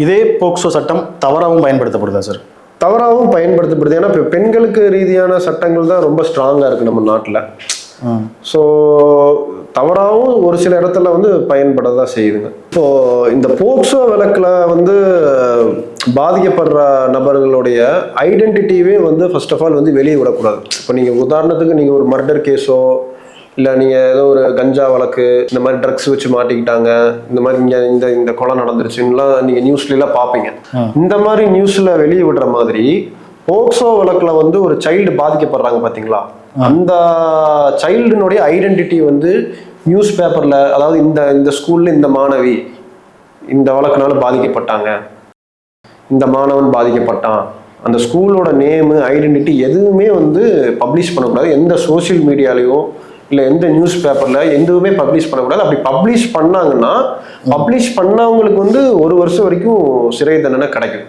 இதே போக்சோ சட்டம் தவறாகவும் பயன்படுத்தப்படுதா சார்? தவறாகவும் பயன்படுத்தப்படுது. ஏன்னா இப்போ பெண்களுக்கு ரீதியான சட்டங்கள் தான் ரொம்ப ஸ்ட்ராங்காக இருக்குது நம்ம நாட்டில். ஸோ தவறாகவும் ஒரு சில இடத்துல வந்து பயன்பட தான் செய்யுதுங்க. இப்போ இந்த போக்சோ வழக்கில் வந்து பாதிக்கப்படுற நபர்களுடைய ஐடென்டிட்டியே வந்து ஃபர்ஸ்ட் ஆஃப் ஆல் வந்து வெளியே விடக்கூடாது. இப்போ நீங்கள் உதாரணத்துக்கு நீங்கள் ஒரு மர்டர் கேஸோ இல்லை நீங்கள் ஏதோ ஒரு கஞ்சா வழக்கு இந்த மாதிரி ட்ரக்ஸ் வச்சு மாட்டிக்கிட்டாங்க, இந்த மாதிரி இங்கே இந்த கொலை நடந்துருச்சுலாம் நீங்கள் நியூஸ்லாம் பார்ப்பீங்க. இந்த மாதிரி நியூஸில் வெளியே விடுற மாதிரி போக்சோ வழக்கில் வந்து ஒரு சைல்டு பாதிக்கப்படுறாங்க பார்த்தீங்களா, அந்த சைல்டுனுடைய ஐடென்டிட்டி வந்து நியூஸ் பேப்பரில், அதாவது இந்த ஸ்கூலில் இந்த மாணவி இந்த வழக்கினால பாதிக்கப்பட்டாங்க, இந்த மாணவன் பாதிக்கப்பட்டான், அந்த ஸ்கூலோட நேமு ஐடென்டிட்டி எதுவுமே வந்து பப்ளிஷ் பண்ணக்கூடாது. எந்த சோசியல் மீடியாலையும் இல்லை எந்த நியூஸ் பேப்பரில் எதுவுமே பப்ளிஷ் பண்ணக்கூடாது. அப்படி பப்ளிஷ் பண்ணாங்கன்னா பப்ளிஷ் பண்ணவங்களுக்கு வந்து 1 வருஷம் வரைக்கும் சிறை தண்டனை கிடைக்கும்.